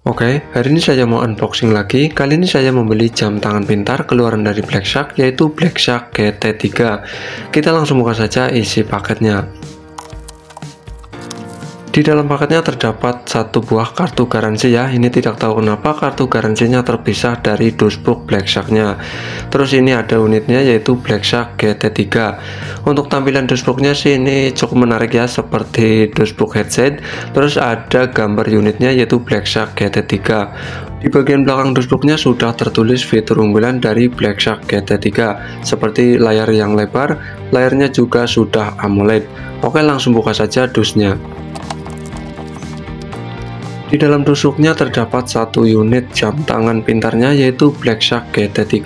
Oke, hari ini saya mau unboxing lagi. Kali ini saya membeli jam tangan pintar keluaran dari Black Shark, yaitu Black Shark GT3. Kita langsung buka saja isi paketnya. Di dalam paketnya terdapat satu buah kartu garansi ya. Ini tidak tahu kenapa kartu garansinya terpisah dari dashboard Black Shark-nya. Terus ini ada unitnya yaitu Black Shark GT3. Untuk tampilan dashboardnya sih ini cukup menarik ya, seperti dashboard headset. Terus ada gambar unitnya yaitu Black Shark GT3. Di bagian belakang dashboardnya sudah tertulis fitur unggulan dari Black Shark GT3 seperti layar yang lebar, layarnya juga sudah AMOLED. Oke, langsung buka saja dusnya. Di dalam tusuknya terdapat satu unit jam tangan pintarnya yaitu Black Shark GT3.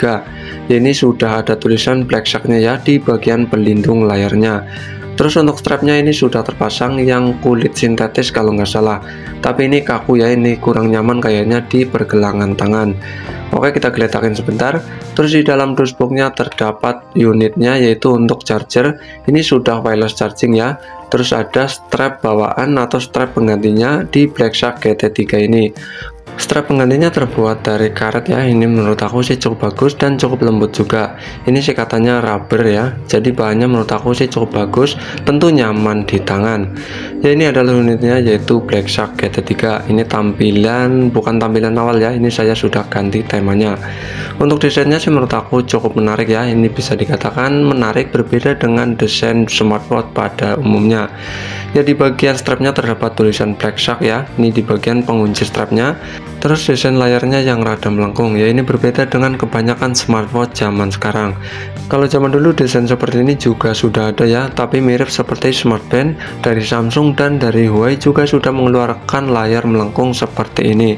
Ini sudah ada tulisan Black Shark-nya ya di bagian pelindung layarnya. Terus untuk strapnya ini sudah terpasang yang kulit sintetis kalau nggak salah. Tapi ini kaku ya, ini kurang nyaman kayaknya di pergelangan tangan. Oke, kita geletakin sebentar. Terus di dalam dashboardnya terdapat unitnya yaitu untuk charger. Ini sudah wireless charging ya. Terus ada strap bawaan atau strap penggantinya di Black Shark GT3 ini. Strap penggantinya terbuat dari karet ya. Ini menurut aku sih cukup bagus dan cukup lembut juga. Ini sih katanya rubber ya. Jadi bahannya menurut aku sih cukup bagus, tentu nyaman di tangan. Ya, ini adalah unitnya yaitu Black Shark GT3. Ini tampilan, bukan tampilan awal ya. Ini saya sudah ganti temanya. Untuk desainnya sih menurut aku cukup menarik ya. Ini bisa dikatakan menarik, berbeda dengan desain smartwatch pada umumnya. Ya, di bagian strapnya terdapat tulisan Black Shark ya. Ini di bagian pengunci strapnya. Terus desain layarnya yang rada melengkung ya, ini berbeda dengan kebanyakan smartwatch zaman sekarang. Kalau zaman dulu desain seperti ini juga sudah ada ya, tapi mirip seperti Smartband dari Samsung dan dari Huawei juga sudah mengeluarkan layar melengkung seperti ini.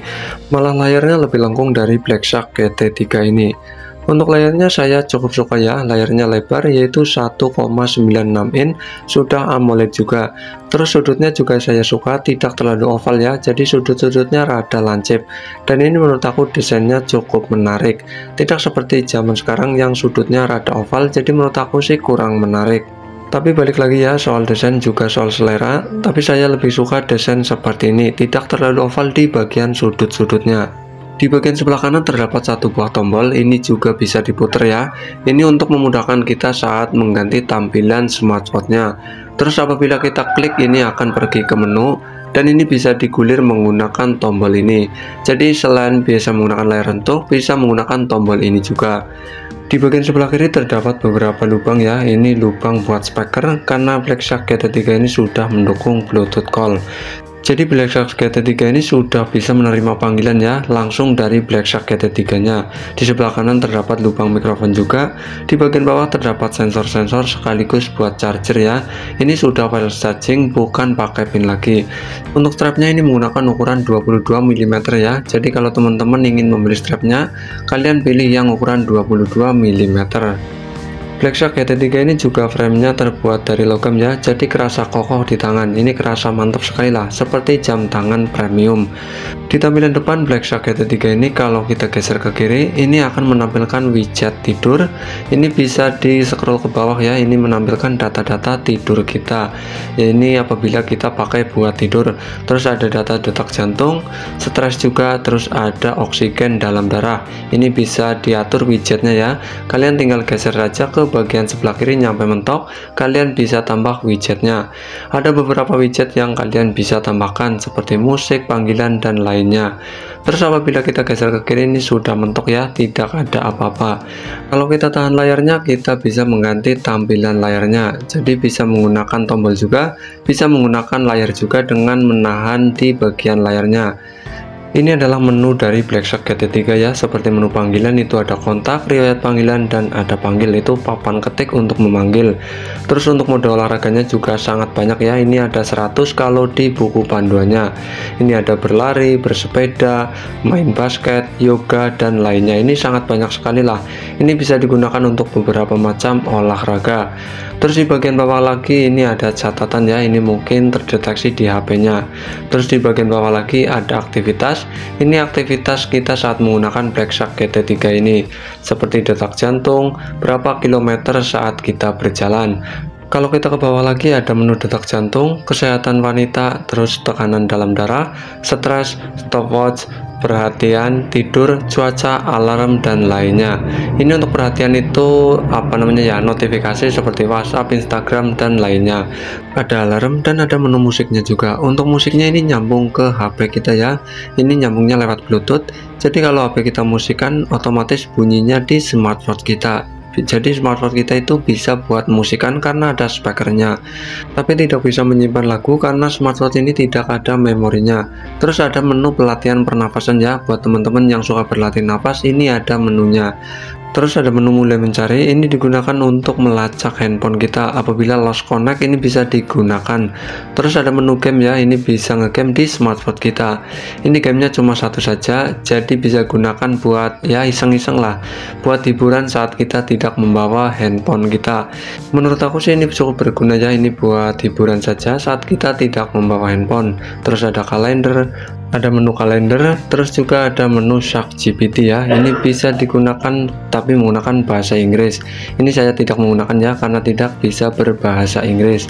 Malah layarnya lebih lengkung dari Black Shark GT3 ini. Untuk layarnya saya cukup suka ya, layarnya lebar yaitu 1,96 in, sudah AMOLED juga. Terus sudutnya juga saya suka, tidak terlalu oval ya, jadi sudut-sudutnya rada lancip. Dan ini menurut aku desainnya cukup menarik, tidak seperti zaman sekarang yang sudutnya rada oval, jadi menurut aku sih kurang menarik. Tapi balik lagi ya, soal desain juga soal selera, tapi saya lebih suka desain seperti ini, tidak terlalu oval di bagian sudut-sudutnya. Di bagian sebelah kanan terdapat satu buah tombol, ini juga bisa diputar ya. Ini untuk memudahkan kita saat mengganti tampilan smartwatch-nya. Terus apabila kita klik ini akan pergi ke menu, dan ini bisa digulir menggunakan tombol ini. Jadi selain biasa menggunakan layar sentuh, bisa menggunakan tombol ini juga. Di bagian sebelah kiri terdapat beberapa lubang ya. Ini lubang buat speaker karena Black Shark GT3 ini sudah mendukung Bluetooth call. Jadi Black Shark GT3 ini sudah bisa menerima panggilan ya langsung dari Black Shark GT3 nya. Di sebelah kanan terdapat lubang mikrofon juga. Di bagian bawah terdapat sensor-sensor sekaligus buat charger ya. Ini sudah wireless charging, bukan pakai pin lagi. Untuk strapnya ini menggunakan ukuran 22 mm ya. Jadi kalau teman-teman ingin membeli strapnya, kalian pilih yang ukuran 22 mm. Black Shark GT3 ini juga framenya terbuat dari logam ya, jadi kerasa kokoh di tangan. Ini kerasa mantap sekali lah, seperti jam tangan premium. Di tampilan depan Black Shark GT3 ini kalau kita geser ke kiri, ini akan menampilkan widget tidur. Ini bisa di scroll ke bawah ya, ini menampilkan data-data tidur kita. Ya, ini apabila kita pakai buat tidur. Terus ada data detak jantung, stres juga, terus ada oksigen dalam darah. Ini bisa diatur widgetnya ya. Kalian tinggal geser saja ke bagian sebelah kiri nyampe mentok, kalian bisa tambah widgetnya. Ada beberapa widget yang kalian bisa tambahkan seperti musik, panggilan, dan lainnya. Terus apabila kita geser ke kiri ini sudah mentok ya, tidak ada apa-apa. Kalau kita tahan layarnya, kita bisa mengganti tampilan layarnya. Jadi bisa menggunakan tombol juga, bisa menggunakan layar juga dengan menahan di bagian layarnya. Ini adalah menu dari Black Shark GT3 ya, seperti menu panggilan itu ada kontak, riwayat panggilan, dan ada panggil, itu papan ketik untuk memanggil. Terus untuk mode olahraganya juga sangat banyak ya, ini ada 100 kalau di buku panduannya. Ini ada berlari, bersepeda, main basket, yoga, dan lainnya. Ini sangat banyak sekali lah. Ini bisa digunakan untuk beberapa macam olahraga. Terus di bagian bawah lagi ini ada catatan ya, ini mungkin terdeteksi di HP-nya. Terus di bagian bawah lagi ada aktivitas. Ini aktivitas kita saat menggunakan Black Shark GT3 ini, seperti detak jantung, berapa kilometer saat kita berjalan. Kalau kita ke bawah lagi ada menu detak jantung, kesehatan wanita, terus tekanan dalam darah, stres, stopwatch, perhatian, tidur, cuaca, alarm, dan lainnya. Ini untuk perhatian itu notifikasi seperti WhatsApp, Instagram, dan lainnya. Ada alarm dan ada menu musiknya juga. Untuk musiknya ini nyambung ke HP kita ya. Ini nyambungnya lewat Bluetooth. Jadi kalau HP kita musikan, otomatis bunyinya di smartwatch kita. Jadi smartphone kita itu bisa buat musikan karena ada speakernya, tapi tidak bisa menyimpan lagu karena smartphone ini tidak ada memorinya. Terus ada menu pelatihan pernafasan ya, buat teman-teman yang suka berlatih nafas, ini ada menunya. Terus ada menu mulai mencari, ini digunakan untuk melacak handphone kita apabila lost connect, ini bisa digunakan. Terus ada menu game ya, ini bisa ngegame di smartphone kita. Ini gamenya cuma satu saja, jadi bisa gunakan buat ya iseng-iseng lah, buat hiburan saat kita tidak membawa handphone kita. Menurut aku sih ini cukup berguna ya, ini buat hiburan saja saat kita tidak membawa handphone. Terus ada kalender, ada menu kalender, terus juga ada menu ChatGPT ya. Ini bisa digunakan tapi menggunakan bahasa Inggris. Ini saya tidak menggunakan ya karena tidak bisa berbahasa Inggris.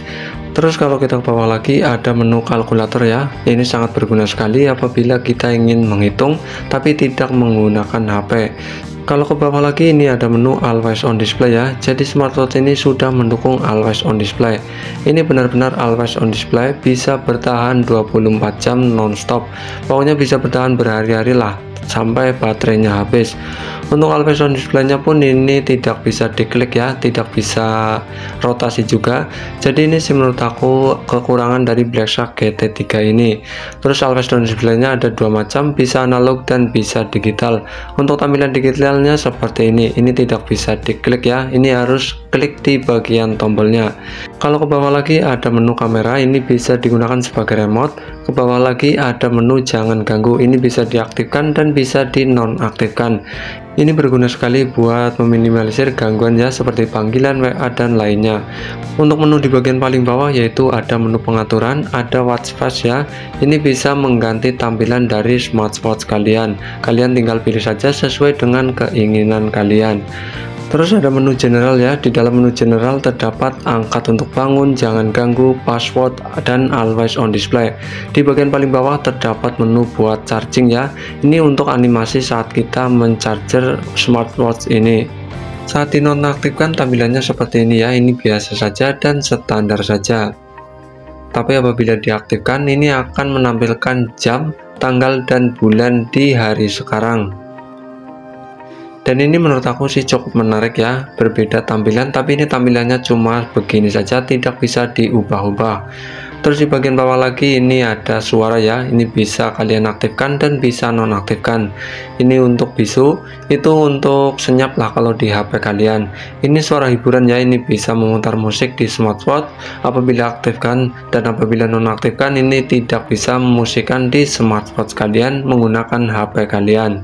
Terus kalau kita ke bawah lagi ada menu kalkulator ya. Ini sangat berguna sekali apabila kita ingin menghitung tapi tidak menggunakan HP. Kalau ke bawah lagi ini ada menu always on display ya. Jadi smartwatch ini sudah mendukung always on display. Ini benar-benar always on display, bisa bertahan 24 jam nonstop. Pokoknya bisa bertahan berhari-hari lah sampai baterainya habis. Untuk always on display-nya pun ini tidak bisa diklik ya, tidak bisa rotasi juga. Jadi ini sih menurut aku kekurangan dari Black Shark GT3 ini. Terus always on display-nya ada dua macam, bisa analog dan bisa digital. Untuk tampilan digitalnya seperti ini tidak bisa diklik ya, ini harus klik di bagian tombolnya. Kalau ke bawah lagi ada menu kamera, ini bisa digunakan sebagai remote. Ke bawah lagi ada menu jangan ganggu, ini bisa diaktifkan dan bisa dinonaktifkan. Ini berguna sekali buat meminimalisir gangguan ya, seperti panggilan, WA, dan lainnya. Untuk menu di bagian paling bawah yaitu ada menu pengaturan, ada watch face ya. Ini bisa mengganti tampilan dari smartwatch kalian. Kalian tinggal pilih saja sesuai dengan keinginan kalian. Terus ada menu general ya. Di dalam menu general terdapat angkat untuk bangun, jangan ganggu, password, dan always on display. Di bagian paling bawah terdapat menu buat charging ya. Ini untuk animasi saat kita mencharger smartwatch ini. Saat dinonaktifkan tampilannya seperti ini ya. Ini biasa saja dan standar saja. Tapi apabila diaktifkan ini akan menampilkan jam, tanggal, dan bulan di hari sekarang. Dan ini menurut aku sih cukup menarik ya, berbeda tampilan, tapi ini tampilannya cuma begini saja, tidak bisa diubah-ubah. Terus di bagian bawah lagi ini ada suara ya, ini bisa kalian aktifkan dan bisa nonaktifkan. Ini untuk bisu, itu untuk senyap lah kalau di HP kalian. Ini suara hiburan ya, ini bisa memutar musik di smartwatch. Apabila aktifkan dan apabila nonaktifkan ini tidak bisa memusikan di smartwatch kalian menggunakan HP kalian.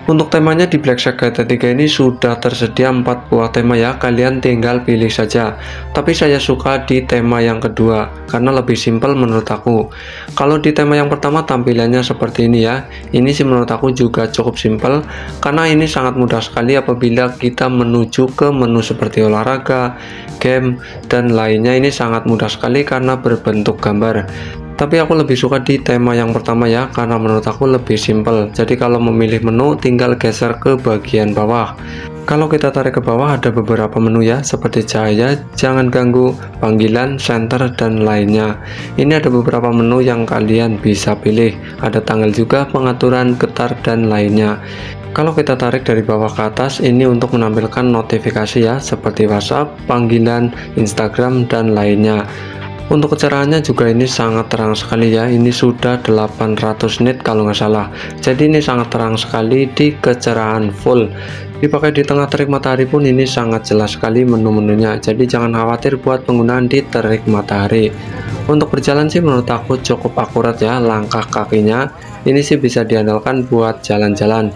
Untuk temanya di Black Shark GT3 ini sudah tersedia 4 buah tema ya, kalian tinggal pilih saja. Tapi saya suka di tema yang kedua karena lebih simpel menurut aku. Kalau di tema yang pertama tampilannya seperti ini ya, ini sih menurut aku juga cukup simpel karena ini sangat mudah sekali apabila kita menuju ke menu seperti olahraga, game, dan lainnya. Ini sangat mudah sekali karena berbentuk gambar. Tapi aku lebih suka di tema yang pertama ya, karena menurut aku lebih simpel. Jadi kalau memilih menu tinggal geser ke bagian bawah. Kalau kita tarik ke bawah ada beberapa menu ya, seperti cahaya, jangan ganggu, panggilan, center, dan lainnya. Ini ada beberapa menu yang kalian bisa pilih. Ada tanggal juga, pengaturan, getar, dan lainnya. Kalau kita tarik dari bawah ke atas, ini untuk menampilkan notifikasi ya, seperti WhatsApp, panggilan, Instagram, dan lainnya. Untuk kecerahannya juga ini sangat terang sekali ya, ini sudah 800 nit kalau nggak salah. Jadi ini sangat terang sekali di kecerahan full. Dipakai di tengah terik matahari pun ini sangat jelas sekali menu-menunya. Jadi jangan khawatir buat penggunaan di terik matahari. Untuk berjalan sih menurut aku cukup akurat ya, langkah kakinya ini sih bisa diandalkan buat jalan-jalan.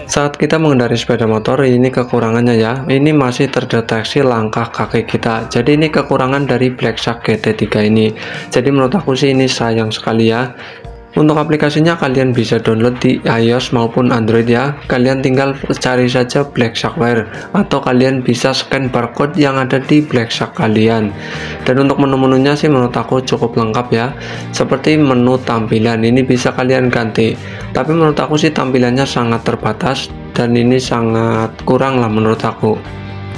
Saat kita mengendarai sepeda motor ini kekurangannya ya, ini masih terdeteksi langkah kaki kita. Jadi ini kekurangan dari Black Shark GT3 ini. Jadi menurut aku sih ini sayang sekali ya. Untuk aplikasinya kalian bisa download di iOS maupun Android ya. Kalian tinggal cari saja Black Shark Wire atau kalian bisa scan barcode yang ada di Black Shark kalian. Dan untuk menu-menunya sih menurut aku cukup lengkap ya. Seperti menu tampilan ini bisa kalian ganti. Tapi menurut aku sih tampilannya sangat terbatas dan ini sangat kurang lah menurut aku.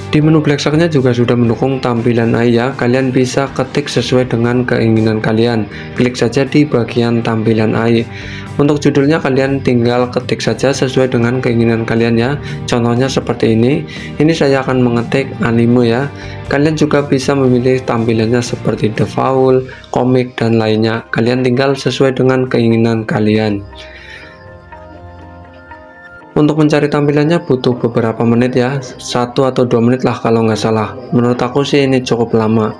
Di menu Black Shark-nya juga sudah mendukung tampilan AI ya. Kalian bisa ketik sesuai dengan keinginan kalian. Klik saja di bagian tampilan AI. Untuk judulnya kalian tinggal ketik saja sesuai dengan keinginan kalian ya. Contohnya seperti ini. Ini saya akan mengetik anime ya. Kalian juga bisa memilih tampilannya seperti default, komik dan lainnya. Kalian tinggal sesuai dengan keinginan kalian. Untuk mencari tampilannya butuh beberapa menit ya, 1 atau 2 menit lah kalau nggak salah. Menurut aku sih ini cukup lama.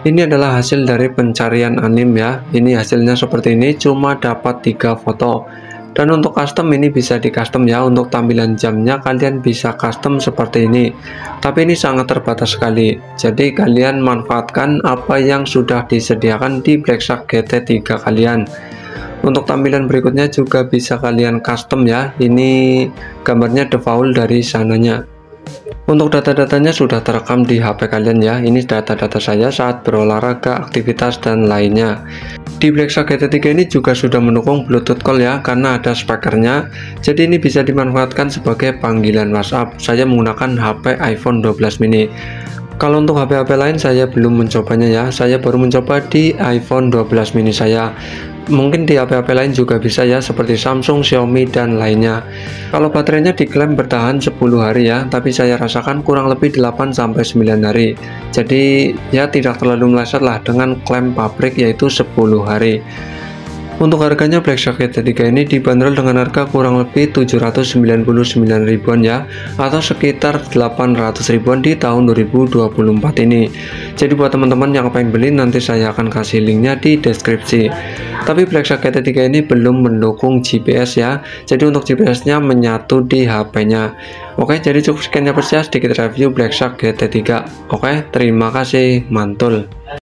Ini adalah hasil dari pencarian anime ya. Ini hasilnya seperti ini, cuma dapat 3 foto. Dan untuk custom ini bisa di custom ya. Untuk tampilan jamnya kalian bisa custom seperti ini. Tapi ini sangat terbatas sekali. Jadi kalian manfaatkan apa yang sudah disediakan di Black Shark GT3 kalian. Untuk tampilan berikutnya juga bisa kalian custom ya. Ini gambarnya default dari sananya. Untuk data-datanya sudah terekam di HP kalian ya. Ini data-data saya saat berolahraga, aktivitas dan lainnya. Di Black Shark GT3 ini juga sudah mendukung Bluetooth call ya, karena ada speakernya. Jadi ini bisa dimanfaatkan sebagai panggilan WhatsApp. Saya menggunakan HP iPhone 12 mini. Kalau untuk HP-HP lain saya belum mencobanya ya. Saya baru mencoba di iPhone 12 mini saya. Mungkin di HP-HP lain juga bisa ya, seperti Samsung, Xiaomi dan lainnya. Kalau baterainya diklaim bertahan 10 hari ya, tapi saya rasakan kurang lebih 8-9 hari. Jadi ya tidak terlalu meleset lah dengan klaim pabrik yaitu 10 hari. Untuk harganya Black Shark GT3 ini dibanderol dengan harga kurang lebih 799 ribuan ya, atau sekitar 800 ribuan di tahun 2024 ini. Jadi buat teman-teman yang pengen beli, nanti saya akan kasih linknya di deskripsi. Tapi Black Shark GT3 ini belum mendukung GPS ya. Jadi untuk GPS-nya menyatu di HP-nya. Oke, jadi cukup sekian ya sedikit review Black Shark GT3. Oke, terima kasih, mantul.